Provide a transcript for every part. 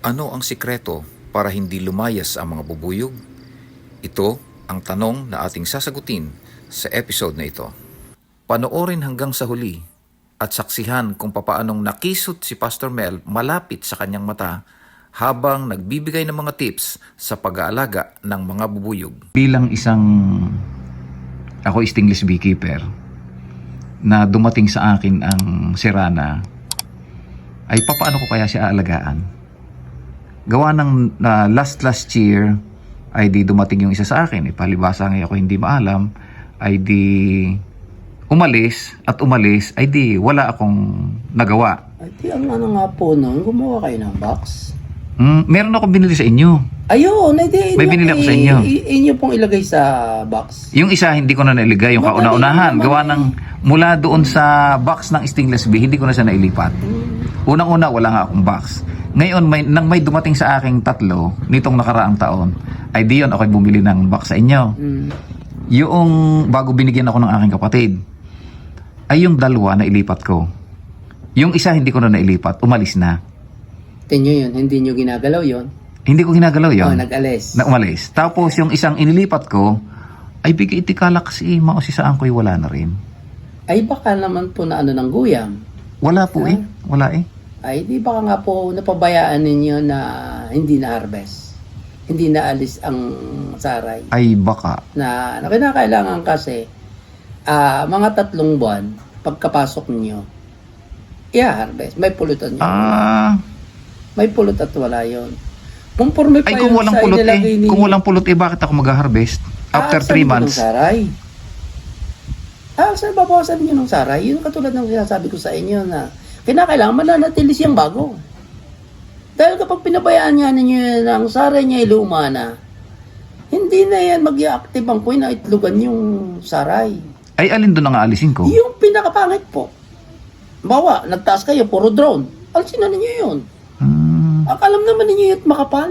Ano ang sikreto para hindi lumayas ang mga bubuyog? Ito ang tanong na ating sasagutin sa episode na ito. Panoorin hanggang sa huli at saksihan kung papaanong nakisot si Pastor Mel malapit sa kanyang mata habang nagbibigay ng mga tips sa pag-aalaga ng mga bubuyog. Bilang ako stingless beekeeper na dumating sa akin ang sirana, ay papaano ko kaya siya aalagaan? Gawa ng last year ay di dumating yung isa sa akin, palibasa ngayon ako hindi maalam, ay di umalis ay di wala akong nagawa. Ay, di ang ano nga po noon, gumawa kayo ng box. Meron akong binili sa inyo. Ayun, hindi. May binili ako sa inyo. Inyo pong ilagay sa box. Yung isa hindi ko na nailigay, yung kauna-unahan. Gawa ng mula doon sa box ng stainless bee, hindi ko na siya nailipat. Unang-una, wala nga akong box. Ngayon, nang may dumating sa aking tatlo, nitong nakaraang taon, ay di yun ako'y bumili ng box sa inyo. Yung bago binigyan ako ng aking kapatid, ay yung dalawa na ilipat ko. Yung isa hindi ko na nailipat, umalis na. Tinyo yun, hindi nyo ginagalaw yun. Hindi ko ginagalaw yun. Nag-alis. Na umalis. Tapos yung isang inilipat ko, ay bigay itikala kasi mausisaan ko'y wala na rin. Ay baka naman po na ano ng guyam. Wala po eh. Wala eh. Ay di baka nga po napabayaan ninyo na hindi na harvest. Hindi na alis ang saray. Ay baka. Na kinakailangan kasi mga 3 buwan pagkapasok niyo i-harvest. May pulutan yun. May pulot at wala yun. Conforme pa Ay kung yun walang sa pulot inilagay kung walang pulot bakit ako mag-harvest? After 3 months. Saray. Saan babawasan niyo ng saray? Yun katulad ng sinasabi ko sa inyo na kinakailangan mananatili siyang bago. Dahil kapag pinabayaan niya ninyo ang saray niya luma na, hindi na yan mag-i-active ang kuy na itlogan yung saray. Ay alin doon ang aalisin ko? Yung pinakapangit po. Bawa, nagtaas kayo, puro drone. Alisin na ninyo yun. Akalam naman ninyo yun makapal.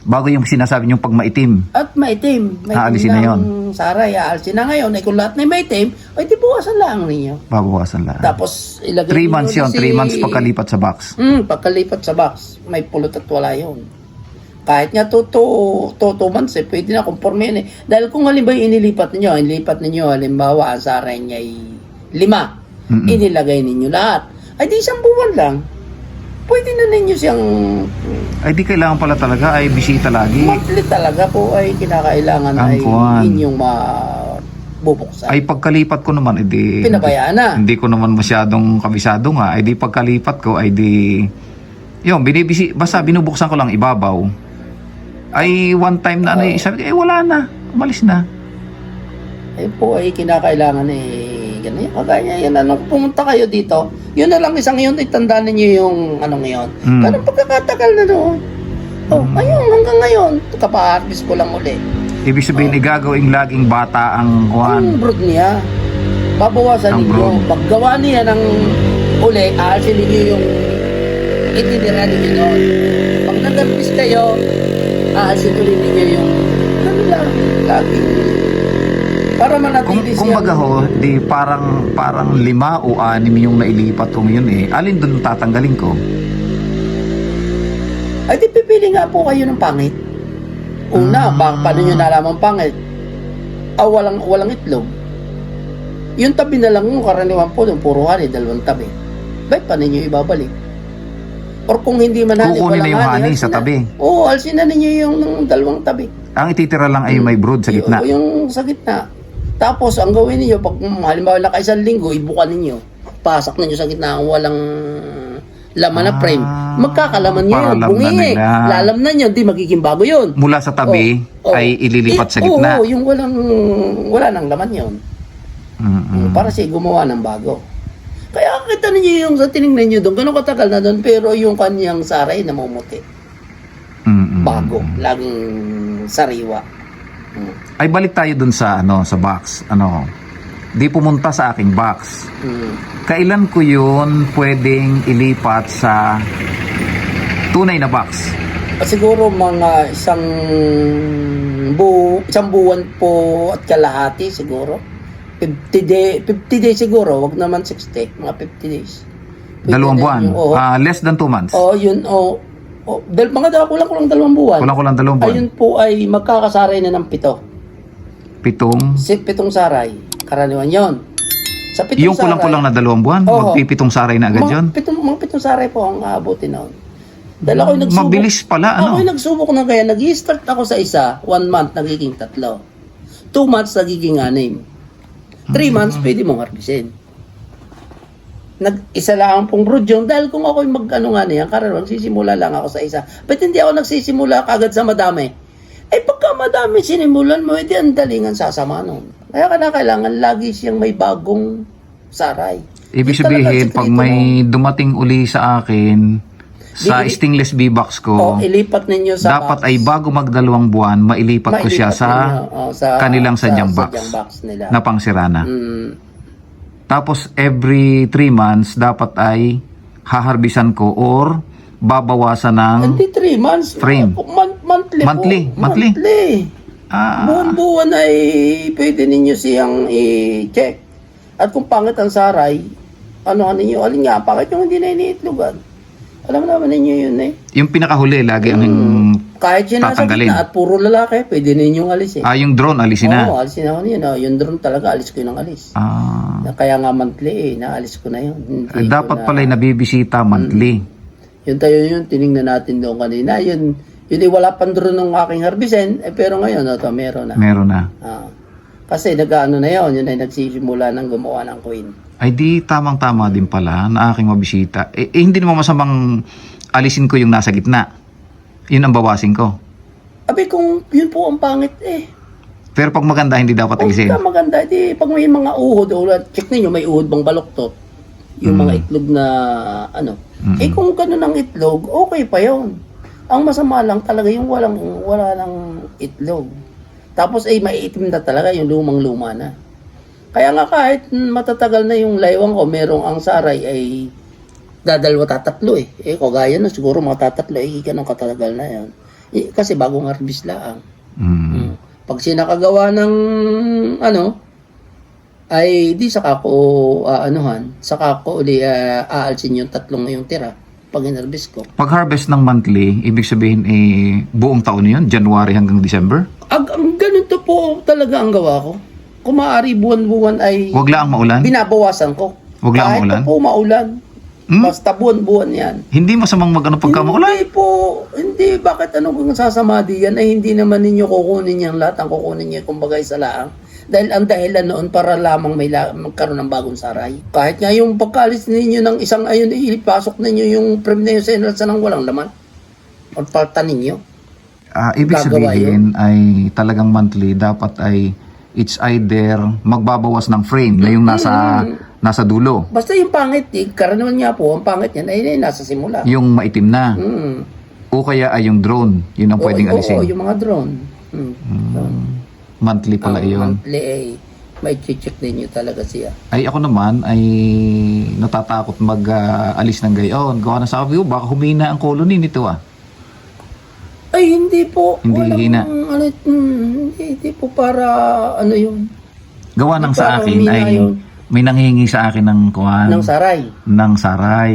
Bago yung sinasabi nyo pag maitim. At maitim. Aalisin na yun. Saray, aalisin na ngayon. Ay kung lahat na maitim, ay di buwasan lang ninyo. Babawasan lang. Tapos ilagay 3 months yun. 3 months pagkalipat sa box. Pagkalipat sa box. May pulot at wala yun. Kahit nga 2 months pwede na conforme yun eh. Dahil kung halimbawa inilipat ninyo, halimbawa ang saray niya ay 5. Inilagay ninyo lahat. Ay di 1 buwan lang. Pwede na ninyo siyang... Ay di kailangan pala talaga ay bisita lagi. Monthly talaga po ay kinakailangan ay inyong mabubuksan. Ay pagkalipat ko naman, edi... Pinabayaan na. Hindi ko naman masyadong kabisado nga. Ay di pagkalipat ko, ay di... Yun, basta binubuksan ko lang ibabaw. Ay one time na sabi ko, wala na. Umalis na. Ay po ay kinakailangan ganyan. Kagaya yan, pumunta kayo dito, yun na lang isang yun, itandaan ninyo yung yun. Pero pagkakatagal na doon, ayun, hanggang ngayon, kapaharvest ko lang uli. Ibig sabihin, igagawing laging bata ang Ang brood niya, babawasan ninyo. Paggawa niya ng uli, aalsin ninyo yung itinira ninyo noon. Pag nag-harvest kayo, aalsin uli ninyo yung lang, laging para manatili kung magaho, di parang 5 o 6 yung nailipat ko ngayon eh. Alin doon tatanggalin ko? Ay di pipili nga po kayo ng pangit. Una, paano nyo nalaman pangit? Walang itlog. Yung tabi na lang yung karaniwan po, yung puro honey, 2 tabi. Ba't pa ninyo ibabalik? Or kung hindi man honey, kukunin na yung honey sa tabi. Oo, alsin na ninyo yung 2 tabi. Ang ititira lang ay may brood sa gitna. Yung sa gitna. Tapos, ang gawin niyo pag halimbawa na 1 linggo, ibukan ninyo. Pasak ninyo sa gitna ang walang laman na frame. Magkakalaman niyo yun. Bungi lalamnan nyo, di magiging bago yun. Mula sa tabi ay ililipat sa gitna. Oo, yung wala nang laman yun. Para siya gumawa ng bago. Kaya kita ninyo yung sa tinignan nyo doon, gano'ng katagal na doon, pero yung kanyang saray namumuti. Bago. Laging sariwa. Ay balik tayo dun sa sa box. Di pumunta sa aking box. Kailan ko yun pwedeng ilipat sa tunay na box? Siguro mga isang buwan po at kalahati siguro. 50 days siguro, wag naman 60, mga 50 days. 2 buwan. Less than 2 months. Yun. Dahil mga kulang 2 buwan. Kulang-kulang 2 buwan. Ayun po ay magkakasaray na ng 7. 7. 7 saray. Karaniwan yon. Sa 7 Yung kulang-kulang na 2 buwan, Oo. magpipitong saray na agad yun? Mga 7 saray po ang aabutin noon. Dahil ako'y nagsubok. Mabilis pala, ano? Ako'y nagsubok na kaya. Nag-start ako sa isa, 1 month nagiging 3. 2 months nagiging 6. 3 months pwede mong harbisin. Nag-isa lang pong brood yung dahil kung ako'y mag-ano nga na yan, karaniwan, magsisimula lang ako sa isa. Ba't hindi ako nagsisimula kagad sa madami? Eh pagka madami sinimulan mo, edi ang dalingan sasama nun. Kaya kailangan lagi siyang may bagong saray. Ibig Yun talaga sabihin, ang pag sikreto may dumating uli sa akin, sa Di- stainless B-box ko, ilipat ninyo sa dapat box. ay bago mag2 buwan, mailipat ko siya Mailipat ninyo, sa kanilang sadyang box sadyang box nila. na pangsirana. Mm. Tapos every 3 months, dapat ay haharbisan ko or babawasan ng... Hindi 3 months. Frame. Monthly Monthly, po. monthly. Buwan-buwan ay pwede ninyo siyang i-check. At kung pangit ang saray, ano ninyo, alin nga, pangit yung hindi na iniitlogan. Alam naman ninyo yun eh. Yung pinakahuli, lagi ang Kahit yun nasa tatanggalin. gitna at puro lalaki, pwede ninyong alisin. yung drone, alisin na. Oo, alisin ako yun. Yung drone talaga, alis ko yun ng alis. Kaya nga monthly naalis ko na yun. Hindi Dapat ko na- pala ay nabibisita monthly. Yung tayo yun, tinignan natin doon kanina. Yun wala pang drone ng aking harbisen, pero ngayon, meron na. Meron na. Kasi nag-ano na yun ay nagsisimula ng gumawa ng queen. Ay di tamang-tama din pala na aking mabisita. Hindi naman masamang alisin ko yung nasa gitna. Yun ang bawasin ko. Abi, kung yun po ang pangit Pero pag maganda, hindi dapat Kung alisin. ka maganda, pag may mga uhod, check ninyo, may uhod bang baloktot. Yung mga itlog na, kung ganun ang itlog, okay pa yon. Ang masama lang talaga yung wala ng itlog. Tapos maiitim na talaga yung lumang-luma na. Kaya nga kahit matatagal na yung laywang ko, merong ang saray ay dadalwa tatatlo kagaya na siguro mga tatatlo ganun katagal na yan. Kasi bagong harvest lang. Pag sinakagawa ng ay di saka ko saka ko uli aalsin yung 3 ngayong tira pag inarbis ko. Pag harvest ng monthly, ibig sabihin buong taon yun, January hanggang December? Ang ganito po talaga ang gawa ko. Kung maaari buwan-buwan ay Huwag lang maulan? binabawasan ko. Huwag lang Kahit maulan? po maulan. Basta buwan-buwan yan. Hindi masamang pagka maulan? Hindi po. Hindi. Bakit kung sasama diyan ay hindi naman ninyo kukunin yung lahat. Ang kukunin niyo kumbaga sa laang. Dahil ang dahilan noon para lamang magkaroon ng bagong saray. Kahit nga yung pagkalis ninyo ng isang ayon, ipasok ninyo yung frame na yun sa inalsa ng walang laman. O palta ninyo. Ibig Gagawa sabihin ay talagang monthly, dapat ay it's either magbabawas ng frame na yung nasa dulo. Basta yung pangit, karaniwan nga po, ang pangit yan ay nasa simula. Yung maitim na. O kaya ay yung drone, yun ang pwedeng alisin. Oo, yung mga drone. Monthly pala yun. Monthly may check ninyo talaga siya. Ay ako naman ay natatakot mag-alis ng gayon. Gawa na sabi ko, baka humina ang colony nito Ay, hindi po. Hindi hina. Hindi po para yun. Gawa ng Hindi sa parang akin humina ay yun. may nanghihingi sa akin ng kuhan. Ng saray. Ng saray.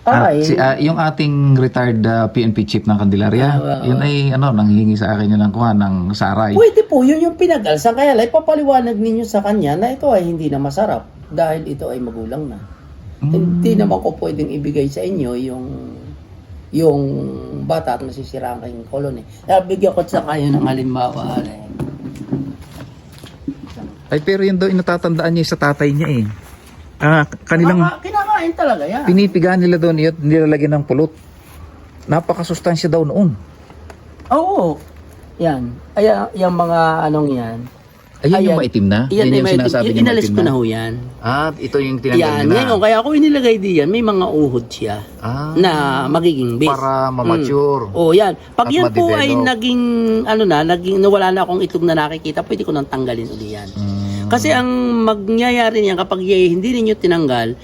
At Ay. yung ating retired PNP chief ng Candelaria, yun ay nanghihingi sa akin yun ng kuhan ng saray. Pwede po, yun yung pinag-alsan. Kaya lang, papaliwanag ninyo sa kanya na ito ay hindi na masarap dahil ito ay magulang na. Hindi naman ko pwedeng ibigay sa inyo yung bata at masisira ang kayong colony. Kaya bigyan ko sa kayo ng halimbawa. Ay pero yun daw natatandaan niya sa tatay niya Kinakain talaga yan. pinipigaan nila doon yun, nilalagyan ng pulot. Napakasustansya daw noon. Oo. Yan. Ay, yung mga yan. Ayun yung maitim na? Yan yung ay sinasabi maitim. niya Inalis maitim ko na? na ho yan. Ito yung tinanggal Yan. nila. Ngayon, kaya ako inilagay diyan, may mga uhod siya na magiging base. Para mamature. Oh, yan. Pag At yan po ma-develop. ay naging, nawala na akong itlog na nakikita, pwede ko nang tanggalin uli yan. Kasi ang magyayari niyan kapag hindi ninyo tinanggal,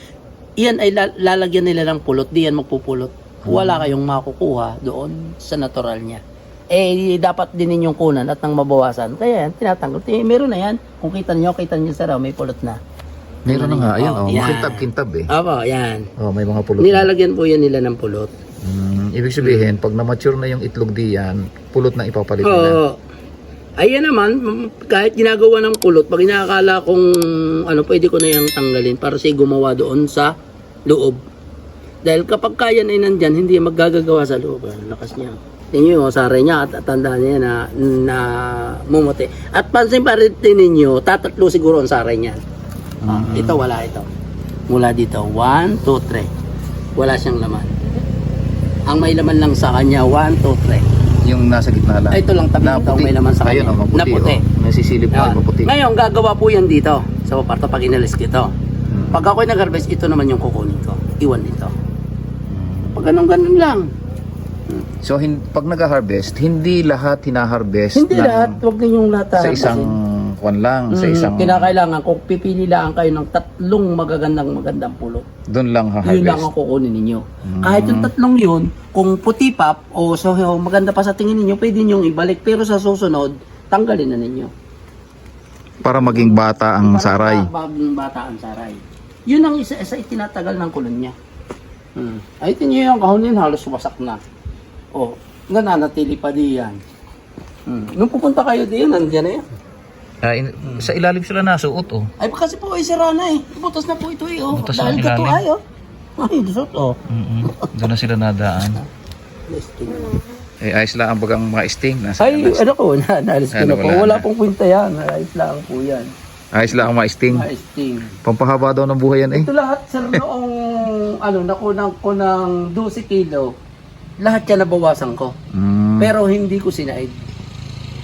yan ay lalagyan nila ng pulot, di yan magpupulot. Wala kayong makukuha doon sa natural niya. Dapat din ninyong kunan at nang mabawasan. Kaya yan, tinatanggal. Meron na yan. Kung kita niyo sa raw, may pulot na. Meron na nga. Ayun, yan. makintab-kintab Opo, yan. may mga pulot. Nilalagyan po yan nila ng pulot. Ibig sabihin, pag na-mature na yung itlog diyan, pulot na ipapalit nila. Oo. Ayan naman, kahit ginagawa ng pulot, pag inaakala kong pwede ko na yung tanggalin para siya gumawa doon sa loob. Dahil kapag kaya na nandyan, hindi maggagawa sa loob. Lakas niya. Tingnan nyo, saray niya at tandaan niya na mumuti. At pansin pa rin ninyo, tatatlo siguro ang saray niya. Ito, wala ito. Mula dito, 1, 2, 3. Wala siyang laman. Ang may laman lang sa kanya, 1, 2, 3. Yung nasa gitna lang. Ito lang tabi ito may laman sa kanya. Ayun, maputi. Naputi. Nasisilip na Yan. maputi. Ngayon, gagawa po yan dito sa paparto pag inalis ko ito. Pag ako'y nag-harvest, ito naman yung kukunin ko. Iwan dito. Pag ganun lang. So, pag nag-harvest, hindi lahat hina-harvest Hindi lahat, huwag ninyong lahat. sa isang kwan lang, sa isang Kinakailangan, kung pipili lang kayo ng 3 magagandang pulot, doon lang yun lang ha-harvest. ang kukunin ninyo. Kahit yung 3 yun, kung puti pa o maganda pa sa tingin ninyo, pwede ninyong ibalik. Pero sa susunod, tanggalin na ninyo. Para maging bata ang saray. Bagong bata ang saray. Yun ang isa itinatagal ng kulon niya. Ay, tingnan yung kahon yun, halos wasak na. O, nananatili pa diyan. Nung pupunta kayo diyan, nandiyan na yan. Sa ilalim sila nasuot, oh. Ay, kasi po ay sira na eh. Butas na po ito eh. Oh. Butas na Dahil ilalim. kato ay oh. Ay, dusot oh. Doon na sila nadaan. Ayos lang ang bagang mga sting. Nasa Ay, ano ko, naalis ko Ano, na po. wala Wala na. pong kwenta yan. Ayos lang po yan. Ayos lang ang mga sting. Maesting. Pampahaba daw ng buhay yan eh. Ito lahat sa noong, nakunan ko ng 12 kilo. Lahat yan nabawasan ko. Pero hindi ko sinaid.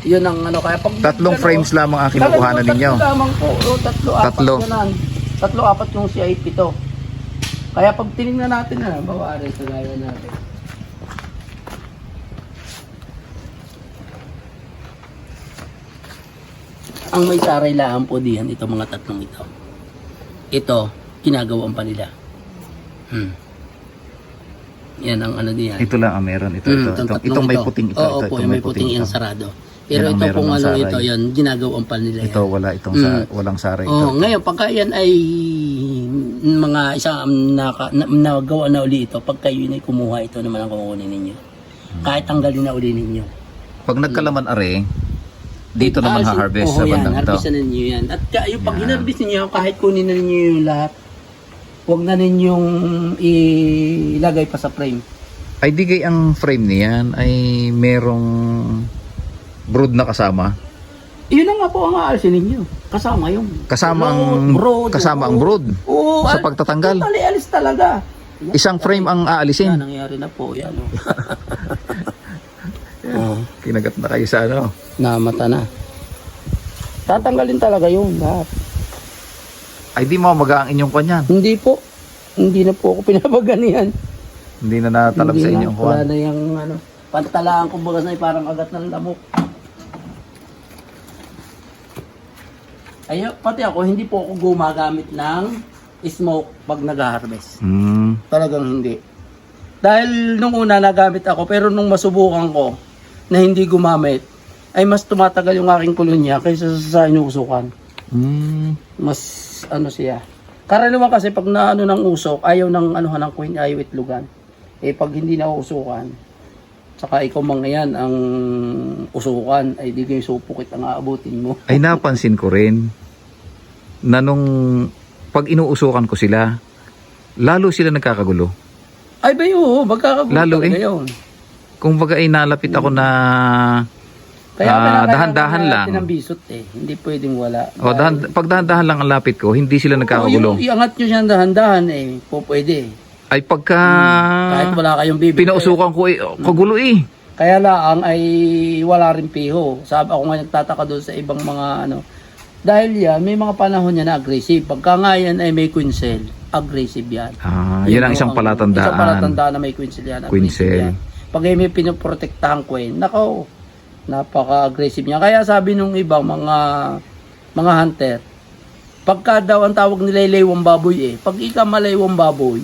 Yun ang kaya pag... 3 frames lamang ang kinukuhanan ninyo. 3 lamang po. O, 3, 4 Tatlo. yan. 3, 4 yung CIP ito. Kaya pag tinignan natin bawarin sa gaya natin. Ang may saray lang po diyan, ito mga 3 ito. Ito, ginagawan pa nila. Yan ang diyan. Ito lang ang meron. Ito. Itong may puting ito. Oo po, itong may puting ito. yung sarado. Pero Yan ang ito meron pong ng saray. ito, yan, ginagawan pa nila yan. Ito wala itong walang saray ito. Oh, ngayon pagka yan ay mga isang nagawa na uli ito, pagka yun ay kumuha, ito naman ang kukunin ninyo. Kahit tanggalin na uli ninyo. Pag nagkalaman are, dito naman ha-harvest sa yan, bandang ito. harvest na ninyo yan. At yung pag hinarvest ninyo, kahit kunin na ninyo yung lahat, huwag na ninyong ilagay pa sa frame. Ay di kay ang frame niyan ay merong brood na kasama. Yun na nga po ang aalisin ninyo. Kasama yung Kasama ang brood Oo, sa pagtatanggal. Totally alis talaga. Isang frame ang Yan, aalisin. nangyari na po. Yan, oh. Kinagat na kayo sa ano. Namata na. Tatanggalin talaga yun lahat. Ay di mamaga ang inyong kanyan. Hindi po. Hindi na po ako pinapaganihan. Hindi na natalab sa inyong Wala kuwan. na yung pantalaan kumbaga na parang agat ng lamok. Ay, pati ako, hindi po ako gumagamit ng smoke pag nag-harvest. Talagang hindi. Dahil nung una nagamit ako, pero nung masubukan ko na hindi gumamit, ay mas tumatagal yung aking kolonya kaysa sa inuusukan. Mas siya. Karaniwan kasi pag naano ng usok, ayaw ng ng queen, ayaw itlugan. Eh pag hindi na usukan, saka ikaw mga yan ang usukan, ay di kayo supukit ang aabutin mo. Ay napansin ko rin na nung pag inuusukan ko sila, lalo sila nagkakagulo. Ay ba yun, magkakagulo Lalo talaga eh. yun. Kung baga ay nalapit ako na Kaya dahan-dahan lang. ng bisot eh. Hindi pwedeng wala. O, pag dahan-dahan lang ang lapit ko, hindi sila nagkakagulo. Yung iangat nyo siya dahan-dahan eh, po pwede. Ay pagka Kahit wala kayong bibig. pinausukan ko, kagulo eh. Kaya lang ay wala rin piho. Sabi ako nga nagtataka doon sa ibang mga Dahil yan, may mga panahon yan na aggressive. Pagka nga yan ay may queen cell, aggressive yan. Yun ang isang palatandaan. Isang palatandaan na may queen cell yan. Queen aggressive cell. yan. Pag may pinoprotektahan queen, nako, napaka-aggressive niya. Kaya sabi nung ibang mga hunter, pagka daw ang tawag nila laywang baboy pag ika malaywang baboy,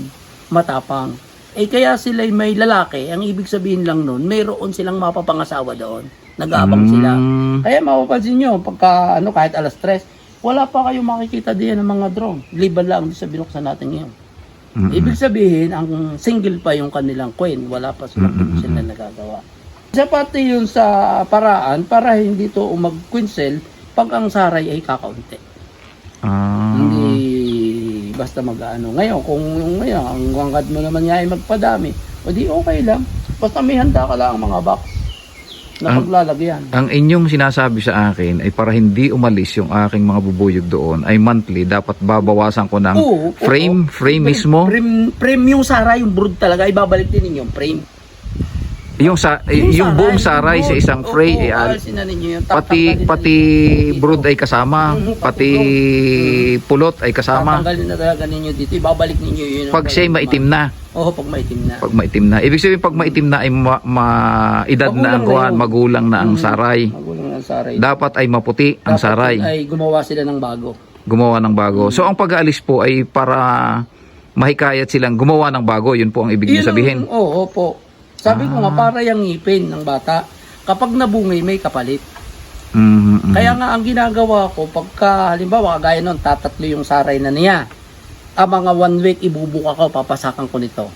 matapang. Kaya sila may lalaki, ang ibig sabihin lang nun, mayroon silang mapapangasawa doon. Nag-aabang sila. Kaya mapapansin nyo, pagka kahit alas 3, wala pa kayong makikita diyan ng mga drone. Liban lang sa binuksan natin ngayon. Ibig sabihin, ang single pa yung kanilang coin, wala pa silang sila nagagawa. Isa pati yun sa paraan para hindi to mag-queen cell pag ang saray ay kakaunti. Hindi basta mag-ano. Ngayon, kung ngayon, ang wangkad mo naman nga ay magpadami, o di okay lang. Basta may handa ka lang mga box na paglalagyan. Ang inyong sinasabi sa akin ay para hindi umalis yung aking mga bubuyog doon ay monthly dapat babawasan ko ng frame mismo. Frame yung saray, yung brood talaga, ibabalik din ninyo yung frame. Yung buong saray sa isang frame pati brood ay kasama, pati pulot ay kasama. Tatanggalin na talaga ninyo dito, ibabalik ninyo yun. Pag siya'y maitim na. Oo, pag maitim na. Pag maitim na. Ibig sabihin pag maitim na ay edad na ang kuhan, magulang na ang saray. Magulang na ang saray. Dapat ay maputi ang saray. Ay gumawa sila ng bago. Gumawa ng bago. So ang pag-aalis po ay para mahikayat silang gumawa ng bago. Yun po ang ibig niyo sabihin. Oo po. Sabi ko nga, para yung ngipin ng bata. Kapag nabungay, may kapalit. Kaya nga, ang ginagawa ko, pagka, halimbawa, kagaya nun, tatatlo yung saray na niya. Ang mga 1 week, ibubuka ko, papasakan ko nito.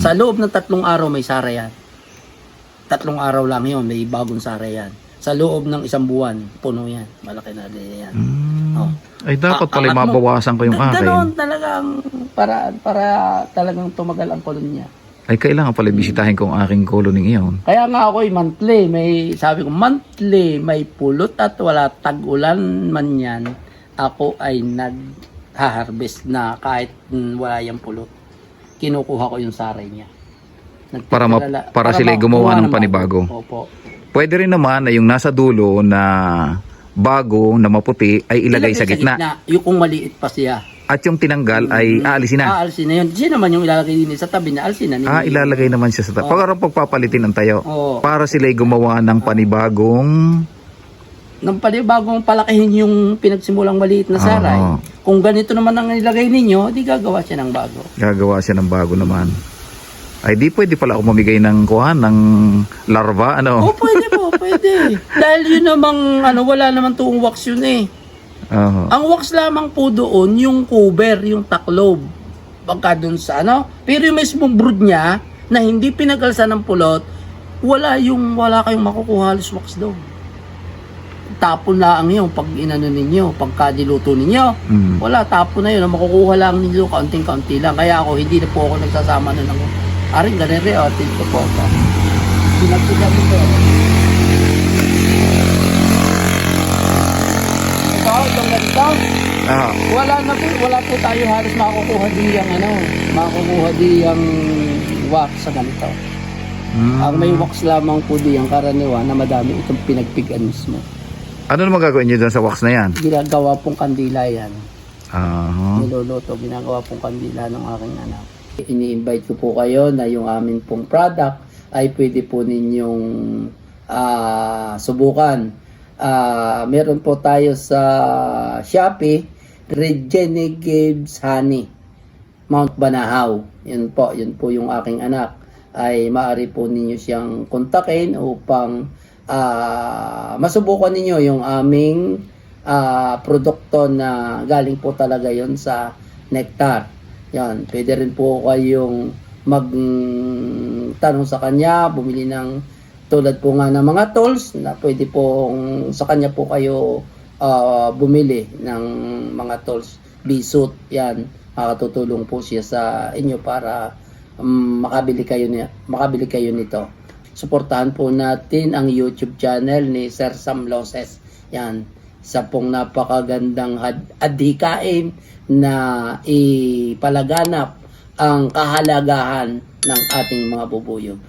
Sa loob ng 3 araw, may saray yan. 3 araw lang yun, may bagong saray yan. Sa loob ng 1 buwan, puno yan. Malaki na din yan. Oh. Ay, dapat pala mabawasan ko yung akin. Ganoon talagang paraan para talagang tumagal ang kolonya. Ay, kailangan pala bisitahin ko ang aking colony iyon. Kaya nga ako monthly, sabi ko monthly, may pulot at wala tag-ulan man yan, ako ay nag-harvest na kahit wala yung pulot. Kinukuha ko yung saray niya. Para sila gumawa ng panibago. Opo. Pwede rin naman na yung nasa dulo na bago na maputi ay ilagay sa gitna. Yung kung maliit pa siya. At yung tinanggal ay aalisin na. Aalisin na yun. Siya naman yung ilalagay din sa tabi na alisin na. Ilalagay naman siya sa tabi. Para pagpapalitin ng tayo. Para sila'y gumawa ng panibagong... Nang panibagong palakihin yung pinagsimulang maliit na saray. Kung ganito naman ang ilagay ninyo, di gagawa siya ng bago. Gagawa siya ng bago naman. Ay di pwede pala ako mamigay ng kuhan, ng larva, ano? Pwede po, pwede. Dahil yun namang, wala naman tuong wax yun eh. Ang wax lamang po doon, yung cover, yung taklob. Pagka doon sa Pero yung mismong brood niya, na hindi pinagalsa ng pulot, wala kayong makukuha halos wax doon. Tapon lang yun pag inano ninyo, pagka diluto ninyo. Wala, tapon na yun. Makukuha lang ninyo, kaunting-kaunti lang. Kaya ako, hindi na po ako nagsasama na ng aring ganere, ito po. Pinagsigat ito. Yung ganito, wala po tayo halos makukuha di yung wax sa ganito. Ang may wax lamang po di yung karaniwan na madami itong pinagpigan mismo. Ano naman gagawin nyo dyan sa wax na yan? Ginagawa pong kandila yan. Niluluto, ginagawa pong kandila ng aking anak. Ini-invite ko po kayo na yung amin pong product ay pwede po ninyong subukan. Meron po tayo sa Shopee, Regenerative Honey, Mount Banahaw. Yun po yung aking anak. Ay maaari po ninyo siyang kontakin upang masubukan ninyo yung aming produkto na galing po talaga yon sa nectar. Yan, pwede rin po kayong magtanong sa kanya, bumili ng tulad po nga ng mga tools na pwede pong sa kanya po kayo bumili ng mga tools, bisut, yan, makatutulong po siya sa inyo para makabili kayo nito. Suportahan po natin ang YouTube channel ni Sir Sam Loses. Yan, isa pong napakagandang adhikain na ipalaganap ang kahalagahan ng ating mga bubuyog.